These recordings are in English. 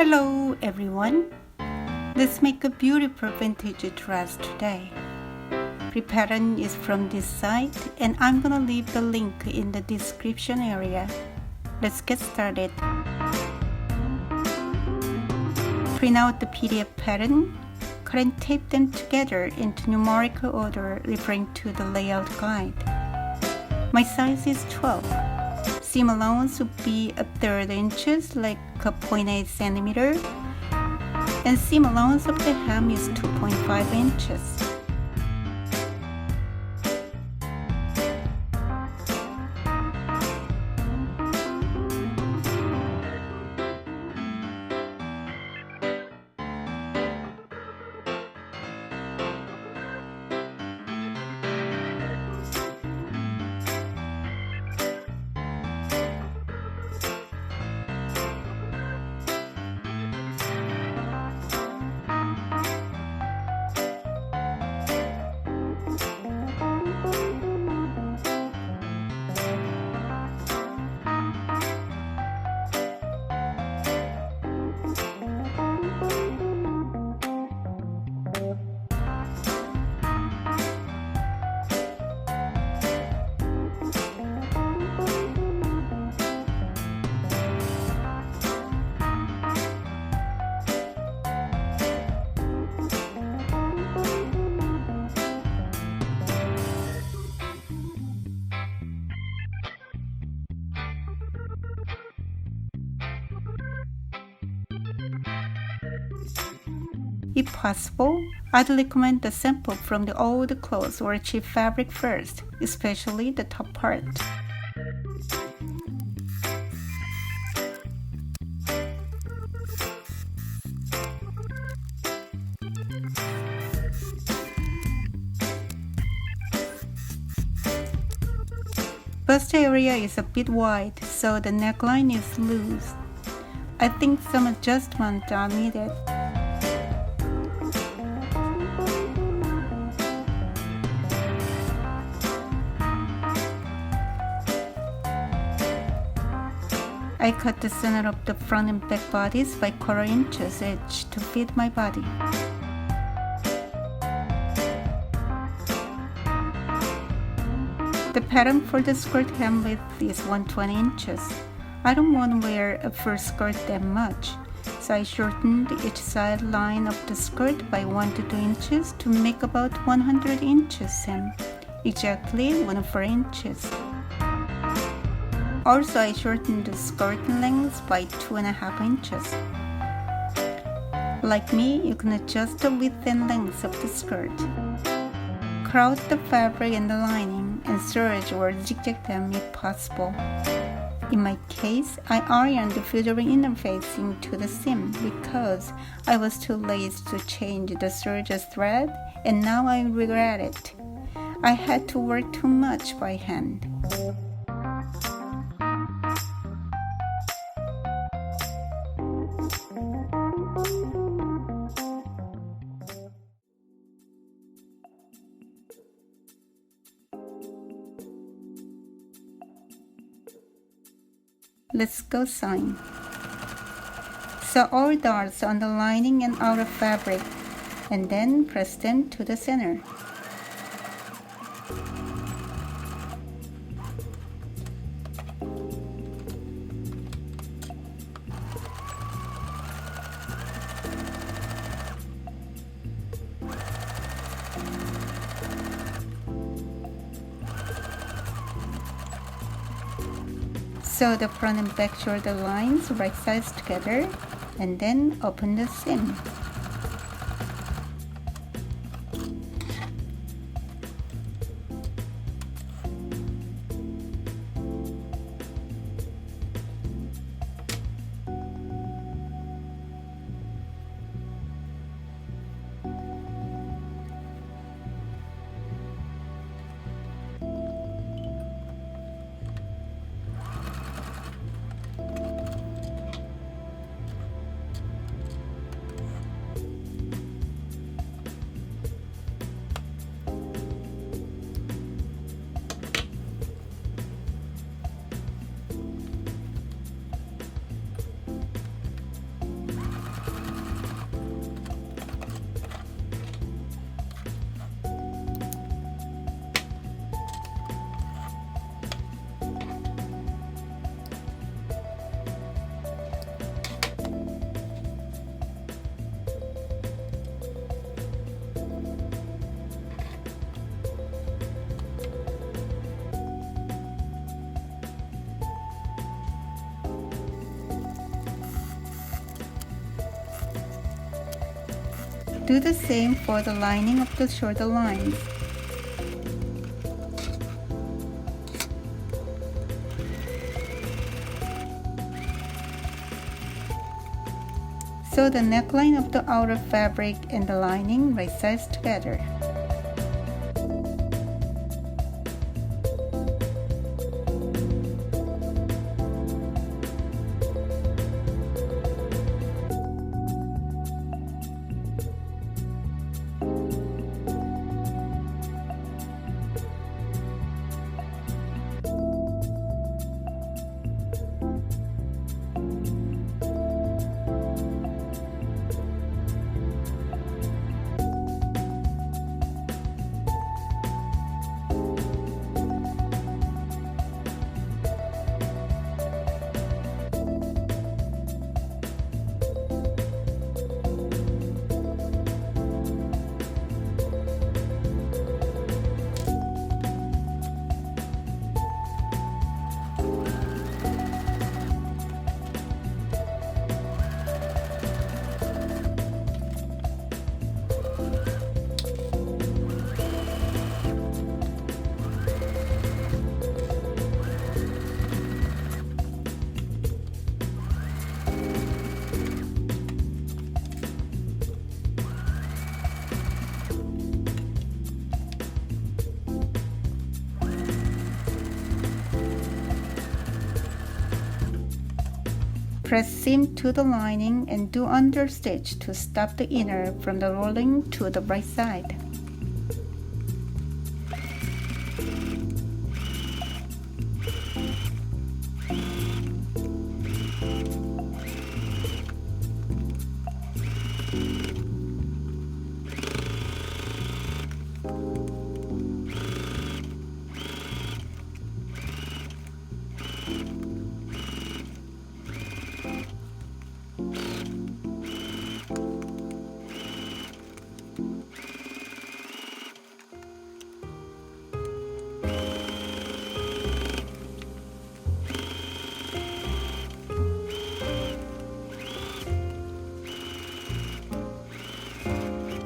Hello everyone! Let's make a beautiful vintage dress today. The pattern is from this site and I'm gonna leave the link in the description area. Let's get started. Print out the PDF pattern, cut and tape them together into numerical order referring to the layout guide. My size is 12. Seam allowance would be 1/3 inches, like 0.8 centimeter, and seam allowance of the hem is 2.5 inches. If possible, I'd recommend the sample from the old clothes or cheap fabric first, especially the top part. Bust area is a bit wide, so the neckline is loose. I think some adjustments are needed. I cut the center of the front and back bodies by 1/4 inches each to fit my body. The pattern for the skirt hem width is 120 inches. I don't want to wear a full skirt that much, so I shortened each side line of the skirt by 1 to 2 inches to make about 100 inches hem, exactly 1/4 inches. Also, I shortened the skirt length by 2.5 inches. Like me, you can adjust the width and length of the skirt. Cut out the fabric and the lining and serge or zigzag them if possible. In my case, I ironed the feathering inner facing to the seam because I was too lazy to change the serge thread, and now I regret it. I had to work too much by hand. Let's go sewing. Sew all darts on the lining and outer fabric, and then press them to the center. Sew the front and back shoulder lines right sides together, and then open the seam. Do the same for the lining of the shoulder lines. Sew the neckline of the outer fabric and the lining right sides together. Press seam to the lining and do understitch to stop the inner from the rolling to the right side.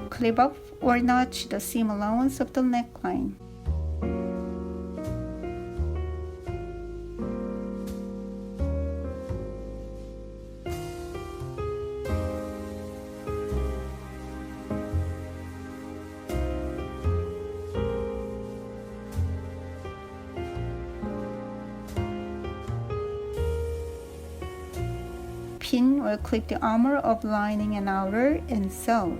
Clip off or notch the seam allowance of the neckline. Pin or clip the armhole of lining and outer and sew.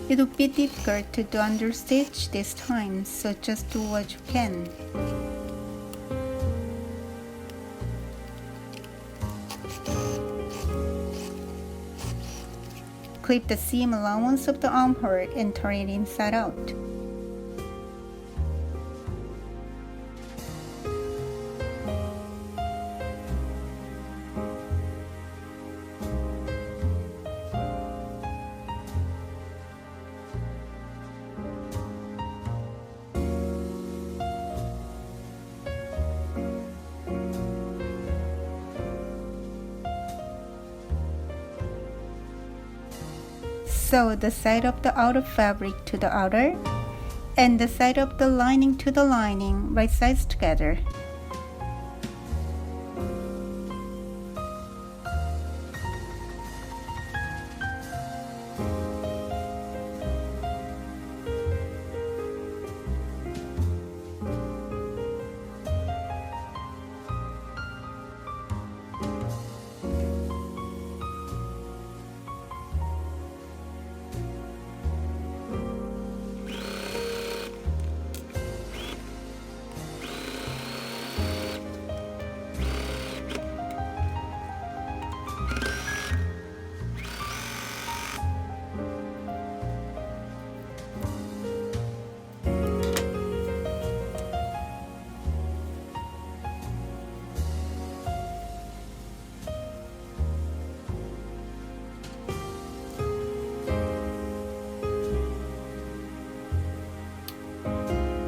It would be difficult to do understitch this time, so just do what you can. Clip the seam allowance of the armhole and turn it inside out. Sew the side of the outer fabric to the outer and the side of the lining to the lining, right sides together.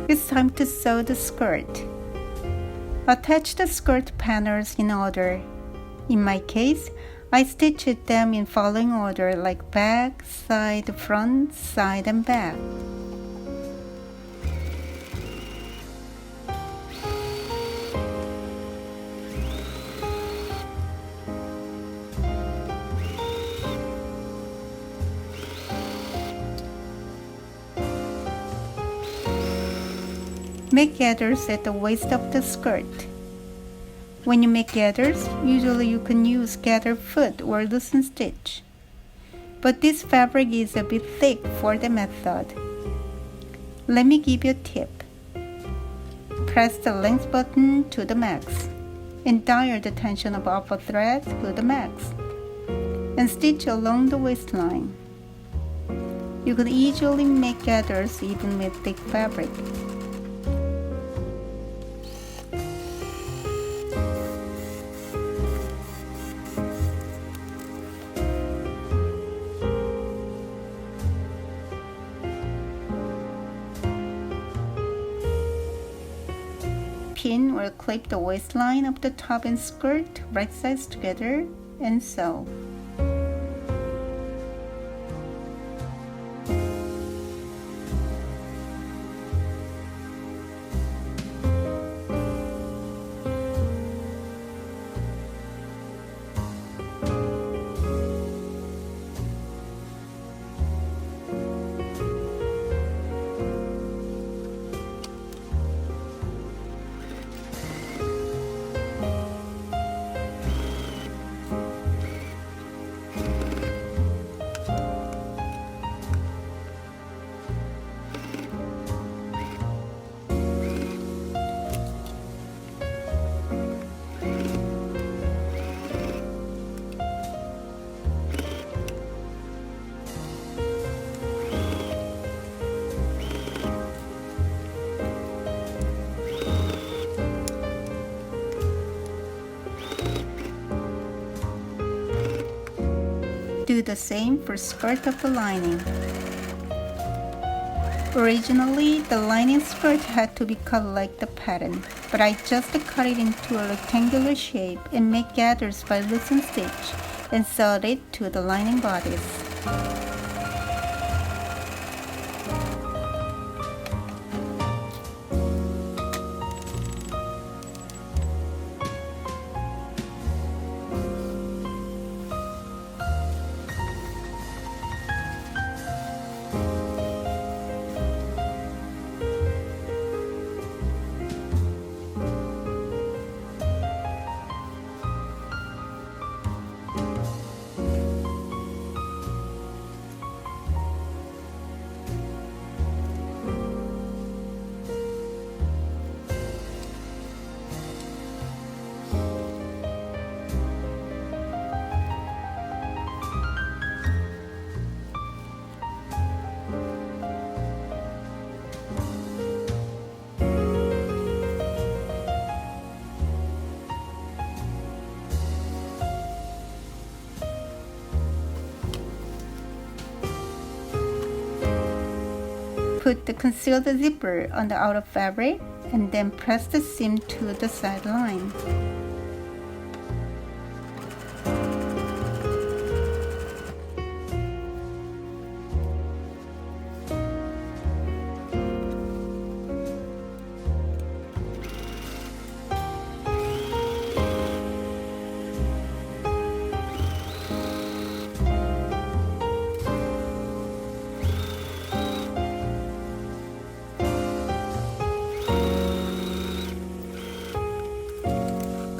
It's time to sew the skirt. Attach the skirt panels in order. In my case, I stitched them in following order like back, side, front, side, and back. Make gathers at the waist of the skirt. When you make gathers, usually you can use gather foot or loosen stitch. But this fabric is a bit thick for the method. Let me give you a tip. Press the length button to the max and dial the tension of upper thread to the max and stitch along the waistline. You can easily make gathers even with thick fabric. Pin or clip the waistline of the top and skirt right sides together and sew. Do the same for skirt of the lining. Originally, the lining skirt had to be cut like the pattern, but I just cut it into a rectangular shape and make gathers by loosen stitch and sewed it to the lining bodice. Put the concealed zipper on the outer fabric and then press the seam to the sideline.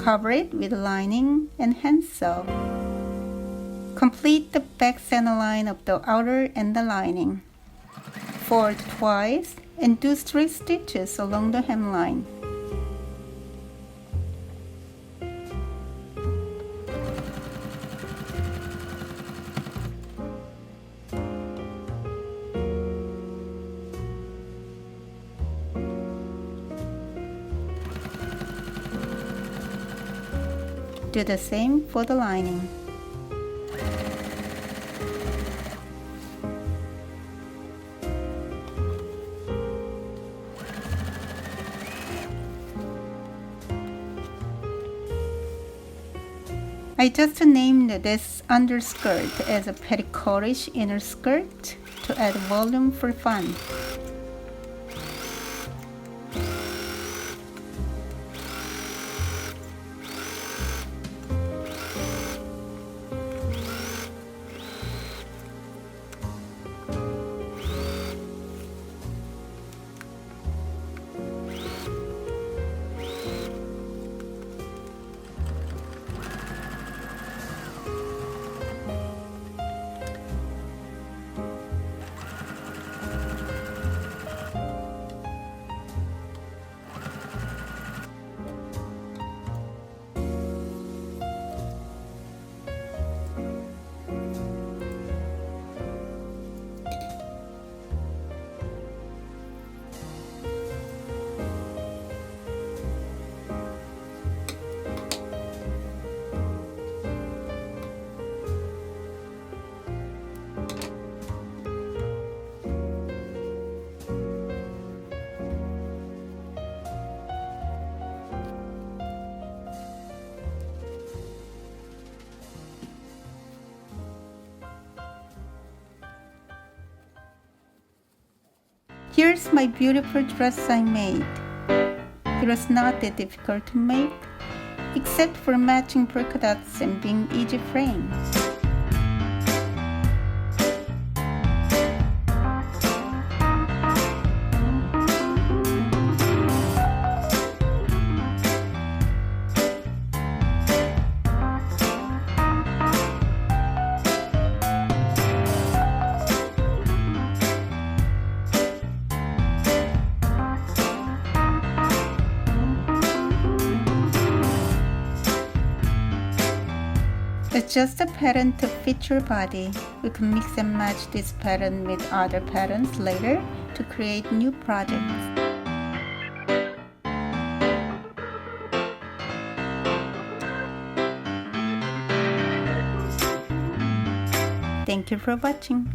Cover it with lining and hand sew. Complete the back center line of the outer and the lining. Fold twice and do 3 stitches along the hemline. Do the same for the lining. I just named this underskirt as a petticoatish inner skirt to add volume for fun. Here's my beautiful dress I made. It was not that difficult to make, except for matching polka dots and being easy frame. Adjust the pattern to fit your body. You can mix and match this pattern with other patterns later to create new projects. Thank you for watching.